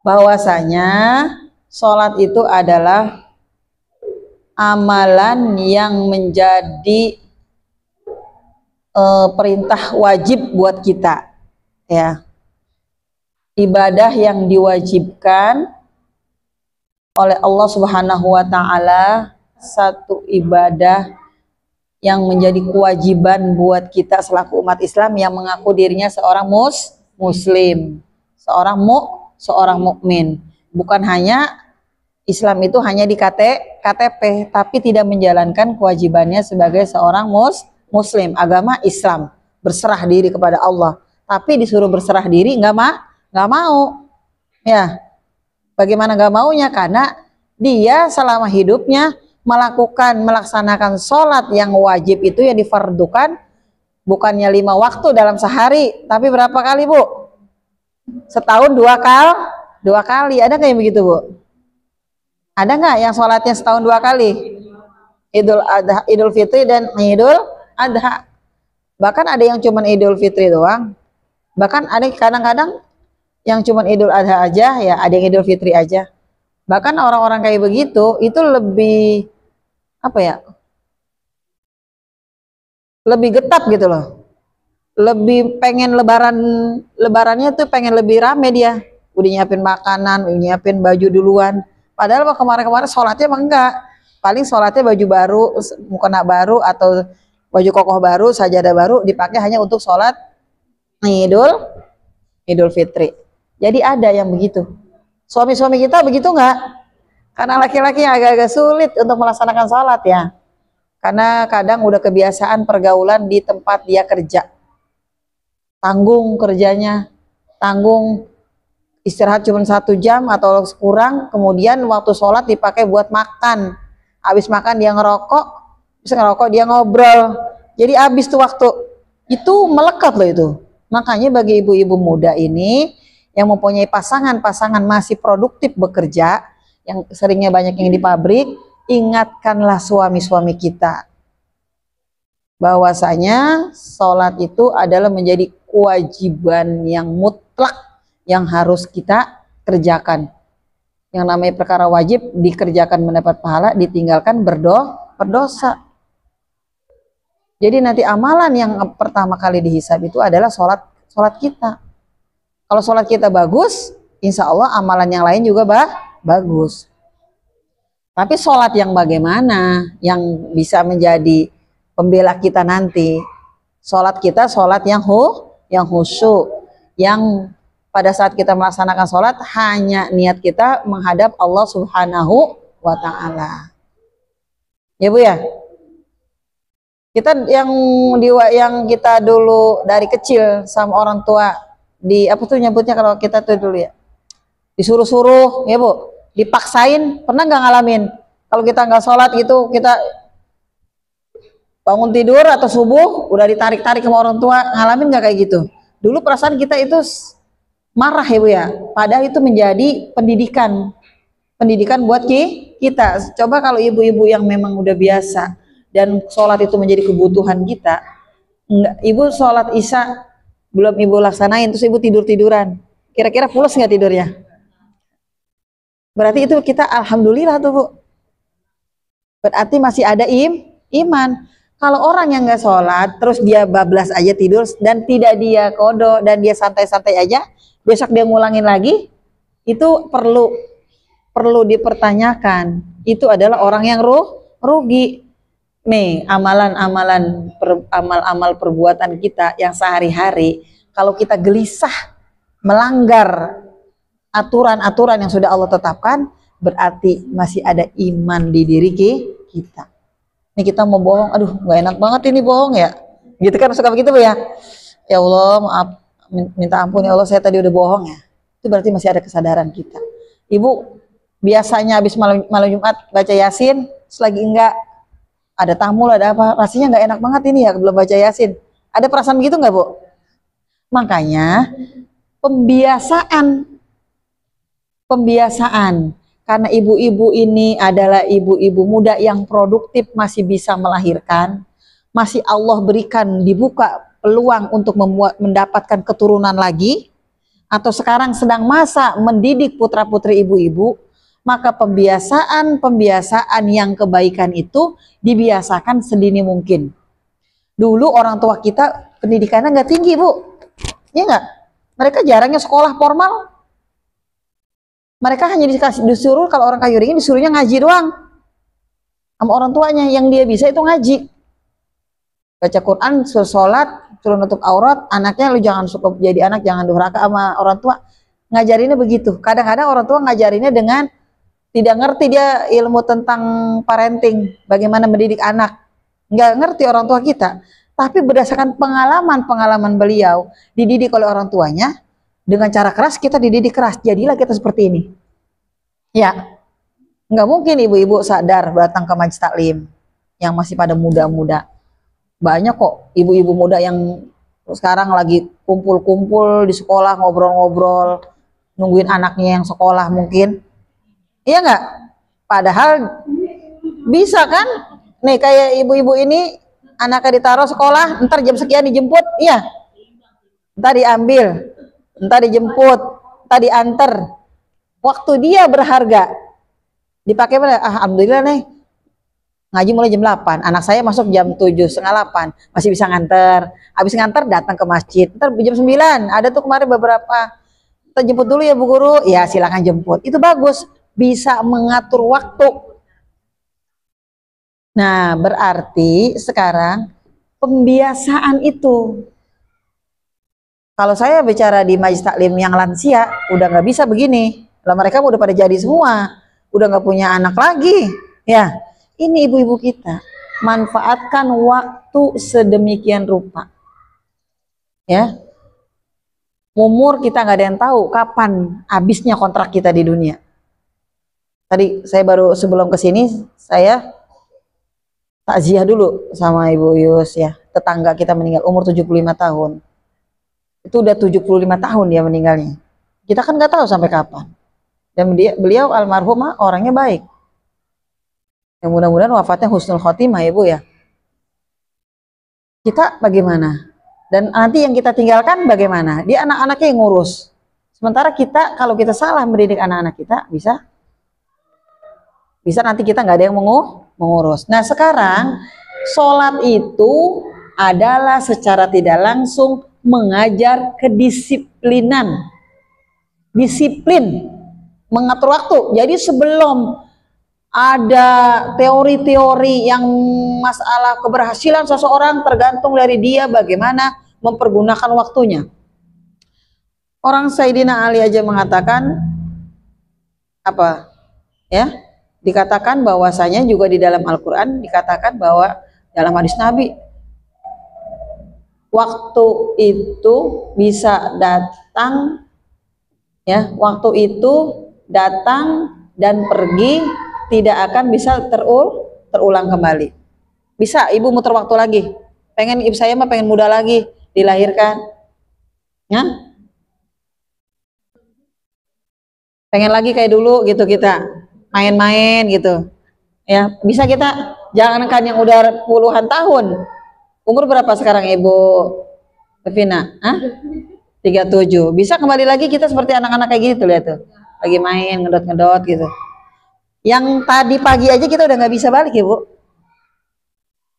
bahwasanya sholat itu adalah amalan yang menjadi perintah wajib buat kita, ya. Ibadah yang diwajibkan oleh Allah Subhanahu wa taala, satu ibadah yang menjadi kewajiban buat kita selaku umat Islam yang mengaku dirinya seorang muslim, seorang mukmin. Bukan hanya Islam itu hanya di KTP, tapi tidak menjalankan kewajibannya sebagai seorang muslim, agama Islam, berserah diri kepada Allah. Tapi disuruh berserah diri nggak mau, ya. Bagaimana nggak maunya? Karena dia selama hidupnya melaksanakan sholat yang wajib itu, yang difardukan, bukannya 5 waktu dalam sehari, tapi berapa kali, Bu? Setahun 2 kali. Ada nggak yang begitu, Bu? Ada nggak yang sholatnya setahun 2 kali? Idul Fitri dan Idul Adha. Bahkan ada yang cuman Idul Fitri doang. Bahkan ada kadang-kadang yang cuman Idul Adha aja, ya ada yang Idul Fitri aja. Bahkan orang-orang kayak begitu itu lebih lebih getap gitu loh. Lebih pengen lebarannya tuh pengen lebih rame dia. Udah nyiapin makanan, udah nyiapin baju duluan. Padahal kemarin-kemarin sholatnya emang enggak. Paling sholatnya baju baru, mukena baru, atau baju kokoh baru, sajadah baru, dipakai hanya untuk sholat Idul Fitri. Jadi ada yang begitu. Suami-suami kita begitu enggak? Karena laki-laki yang agak-agak sulit untuk melaksanakan sholat, ya. Karena kadang udah kebiasaan pergaulan di tempat dia kerja. Tanggung kerjanya, tanggung istirahat cuma 1 jam atau kurang, kemudian waktu sholat dipakai buat makan. Habis makan dia ngerokok, bisa ngerokok dia ngobrol. Jadi habis tuh waktu. Itu melekat loh itu. Makanya bagi ibu-ibu muda ini yang mempunyai pasangan masih produktif bekerja, yang seringnya banyak yang di pabrik, ingatkanlah suami-suami kita bahwasanya sholat itu adalah menjadi kewajiban yang mutlak yang harus kita kerjakan. Yang namanya perkara wajib dikerjakan mendapat pahala, ditinggalkan berdosa. Jadi nanti amalan yang pertama kali dihisab itu adalah sholat kita. Kalau sholat kita bagus, insya Allah amalan yang lain juga bagus. Tapi sholat yang bagaimana yang bisa menjadi pembela kita nanti? Sholat kita sholat yang khusyuk, yang pada saat kita melaksanakan sholat hanya niat kita menghadap Allah Subhanahu wa ta'ala. Ya, Bu, ya. Kita yang kita dulu dari kecil sama orang tua nyebutnya kalau kita tuh dulu, ya, disuruh-suruh, ya, Bu, dipaksain, pernah nggak ngalamin? Kalau kita nggak sholat gitu, kita bangun tidur atau subuh udah ditarik-tarik sama orang tua, ngalamin nggak kayak gitu? Dulu perasaan kita itu marah, ya, Bu, ya. Padahal itu menjadi pendidikan buat kita. Coba kalau ibu-ibu yang memang udah biasa dan sholat itu menjadi kebutuhan kita, ibu sholat isya belum ibu laksanain, terus ibu tiduran, kira-kira pulas nggak tidurnya? Berarti itu kita alhamdulillah tuh, Bu. Berarti masih ada iman. Kalau orang yang nggak sholat terus dia bablas aja tidur dan tidak dia kodo dan dia santai-santai aja, besok dia ngulangin lagi, itu perlu dipertanyakan. Itu adalah orang yang rugi. Nih, amal perbuatan kita yang sehari-hari, kalau kita gelisah melanggar aturan-aturan yang sudah Allah tetapkan, berarti masih ada iman di diri kita. Ini kita mau bohong, aduh gak enak banget ini bohong, ya. Gitu kan, suka begitu, Bu, ya. Ya Allah, maaf, minta ampun ya Allah, saya tadi udah bohong, ya. Itu berarti masih ada kesadaran kita. Ibu biasanya habis malam Jumat baca Yasin, selagi enggak ada tamu lah, ada apa, rasanya nggak enak banget ini ya, belum baca Yasin. Ada perasaan begitu nggak, Bu? Makanya pembiasaan, karena ibu-ibu ini adalah ibu-ibu muda yang produktif, masih bisa melahirkan, masih Allah berikan dibuka peluang untuk mendapatkan keturunan lagi, atau sekarang sedang masa mendidik putra-putri ibu-ibu, maka pembiasaan yang kebaikan itu dibiasakan sedini mungkin. Dulu orang tua kita pendidikannya nggak tinggi, Bu. Iya nggak? Mereka jarangnya sekolah formal. Mereka hanya disuruh, kalau orang kayu ringin disuruhnya ngaji doang sama orang tuanya. Yang dia bisa itu ngaji, baca Quran, suruh sholat, suruh nutup aurat. Anaknya lu jangan suka jadi anak, jangan durhaka sama orang tua. Ngajarinnya begitu. Kadang-kadang orang tua ngajarinnya dengan tidak ngerti dia ilmu tentang parenting, bagaimana mendidik anak. Nggak ngerti orang tua kita. Tapi berdasarkan pengalaman beliau, dididik oleh orang tuanya, dengan cara keras kita dididik keras. Jadilah kita seperti ini. Ya, nggak mungkin ibu-ibu sadar datang ke majelis taklim yang masih pada muda-muda. Banyak kok ibu-ibu muda yang sekarang lagi kumpul-kumpul di sekolah, ngobrol-ngobrol, nungguin anaknya yang sekolah mungkin. Iya nggak? Padahal bisa kan? Nih kayak ibu-ibu ini, anaknya ditaruh sekolah, ntar jam sekian dijemput, iya. Ntar diambil, ntar dijemput, ntar diantar. Waktu dia berharga. Dipakai pada, alhamdulillah nih, ngaji mulai jam 8, anak saya masuk jam 7, setengah 8, masih bisa nganter. Habis nganter datang ke masjid, ntar jam 9, ada tuh kemarin beberapa, kita jemput dulu ya Bu Guru, ya silakan jemput. Itu bagus, bisa mengatur waktu. Nah, berarti sekarang pembiasaan itu. Kalau saya bicara di majelis taklim yang lansia, udah nggak bisa begini. Lah mereka udah pada jadi semua, udah nggak punya anak lagi, ya. Ini ibu-ibu kita, manfaatkan waktu sedemikian rupa. Ya. Umur kita nggak ada yang tahu kapan habisnya kontrak kita di dunia. Tadi saya baru sebelum kesini, saya takziah dulu sama Ibu Yus ya. Tetangga kita meninggal umur 75 tahun. Itu udah 75 tahun dia meninggalnya. Kita kan nggak tahu sampai kapan. Dan beliau almarhumah orangnya baik. Yang mudah-mudahan wafatnya husnul khotimah ya Bu ya. Kita bagaimana? Dan nanti yang kita tinggalkan bagaimana? Dia anak-anaknya yang ngurus. Sementara kita, kalau kita salah mendidik anak-anak kita, bisa nanti kita nggak ada yang mengurus. Nah sekarang, sholat itu adalah secara tidak langsung mengajar kedisiplinan. Disiplin, mengatur waktu. Jadi sebelum ada teori-teori yang masalah keberhasilan seseorang tergantung dari dia bagaimana mempergunakan waktunya. Orang Sayyidina Ali aja mengatakan apa? Ya, dikatakan bahwasanya juga di dalam Al-Qur'an dikatakan bahwa dalam hadis Nabi waktu itu bisa datang ya, waktu itu datang dan pergi, tidak akan bisa terulang kembali. Bisa ibu muter waktu lagi, pengen ibu saya mah pengen muda lagi, dilahirkan ya, pengen lagi kayak dulu gitu, kita main-main gitu ya, bisa kita. Jangankan yang udah puluhan tahun, umur berapa sekarang Ibu Devina? 37, bisa kembali lagi kita seperti anak-anak kayak gitu, lihat tuh lagi main ngedot-ngedot gitu. Yang tadi pagi aja kita udah nggak bisa balik ya Bu.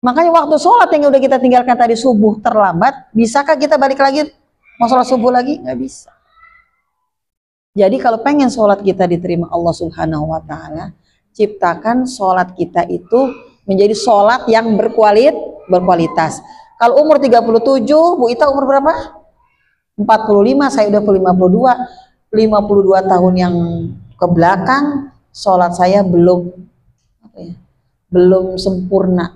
Makanya waktu sholat yang udah kita tinggalkan tadi subuh terlambat, bisakah kita balik lagi mau sholat subuh lagi? Nggak bisa. Jadi kalau pengen sholat kita diterima Allah Subhanahu Wa Taala, ciptakan sholat kita itu menjadi sholat yang berkualitas. Kalau umur 37, Bu Ita umur berapa? 45, saya udah 52 tahun yang ke belakang. Sholat saya belum sempurna,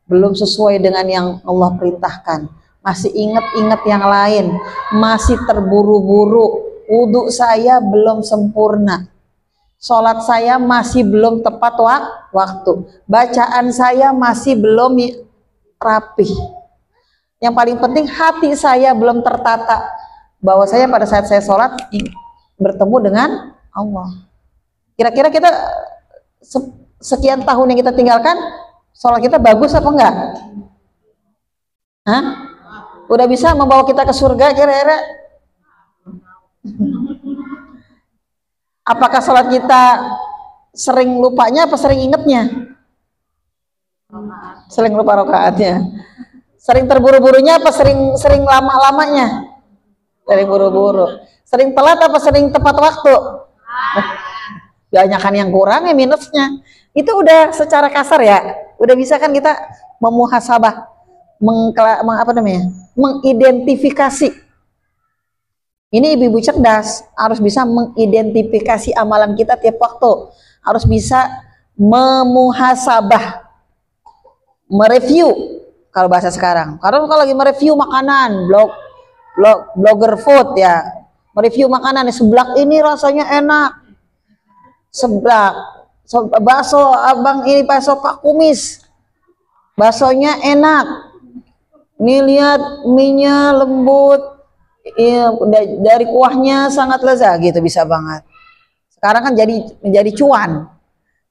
belum sesuai dengan yang Allah perintahkan, masih ingat-ingat yang lain, masih terburu-buru. Wudhu saya belum sempurna, sholat saya masih belum tepat waktu, bacaan saya masih belum rapih. Yang paling penting hati saya belum tertata, bahwa saya pada saat saya sholat bertemu dengan Allah. Kira-kira kita sekian tahun yang kita tinggalkan, sholat kita bagus apa enggak? Hah? Udah bisa membawa kita ke surga kira-kira? Apakah sholat kita sering lupanya apa sering ingetnya? Sering lupa rokaatnya. Sering terburu-burunya apa sering lama-lamanya? Sering buru-buru. Sering telat apa sering tepat waktu? Banyakan yang kurang ya minusnya. Itu udah secara kasar ya. Udah bisa kan kita memuhasabah, mengidentifikasi. Ini ibu-ibu cerdas, harus bisa mengidentifikasi amalan kita tiap waktu. Harus bisa memuhasabah, mereview kalau bahasa sekarang. Karena kalau lagi mereview makanan, blogger food ya, mereview makanan seblak ini rasanya enak, seblak bakso abang ini, bakso Pak Kumis, baksonya enak, nih lihat minyak lembut, dari kuahnya sangat lezat gitu, bisa banget. Sekarang kan menjadi cuan.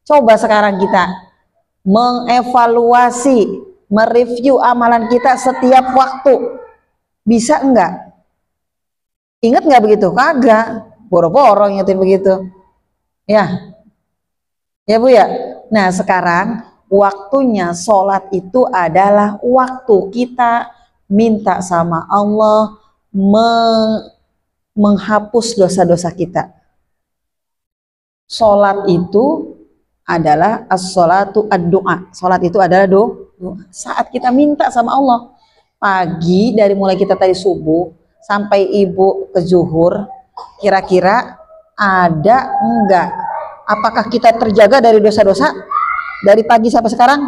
Coba sekarang kita mengevaluasi, mereview amalan kita setiap waktu. Bisa enggak? Ingat enggak begitu? Kagak. Boro-boro ingetin begitu. Ya. Ya Bu ya. Nah sekarang waktunya sholat itu adalah waktu kita minta sama Allah menghapus dosa-dosa kita. Sholat itu adalah as-sholatu ad-du'a. Sholat itu adalah doa. Saat kita minta sama Allah. Pagi dari mulai kita tadi subuh sampai ibu ke zuhur, kira-kira ada enggak? Apakah kita terjaga dari dosa-dosa dari pagi sampai sekarang?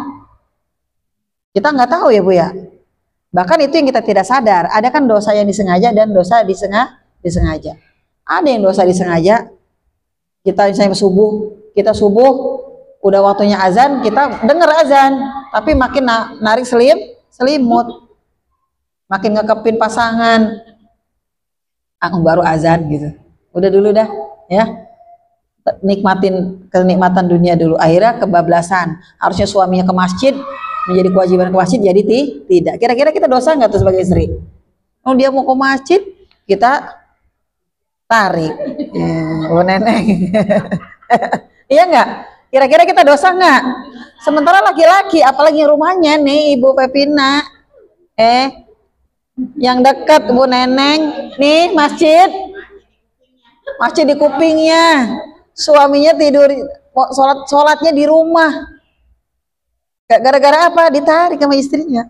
Kita nggak tahu ya Bu ya. Bahkan itu yang kita tidak sadar. Ada kan dosa yang disengaja dan dosa disengaja. Ada yang dosa disengaja. Kita misalnya kita subuh udah waktunya azan, kita dengar azan, tapi makin narik selimut, makin ngekepin pasangan, baru azan gitu. Udah dulu dah, ya, nikmatin kenikmatan dunia dulu. Akhirnya kebablasan. Harusnya suaminya ke masjid, menjadi kewajiban ke masjid, jadi tidak. Kira-kira kita dosa nggak tuh sebagai istri? Oh dia mau ke masjid, kita tarik, neneng. Iya nggak? Kira-kira kita dosa nggak? Sementara laki-laki, apalagi rumahnya nih Ibu Pepina, yang dekat Bu Neneng, nih masjid di kupingnya, suaminya tidur, sholatnya di rumah. Gara-gara apa? Ditarik sama istrinya.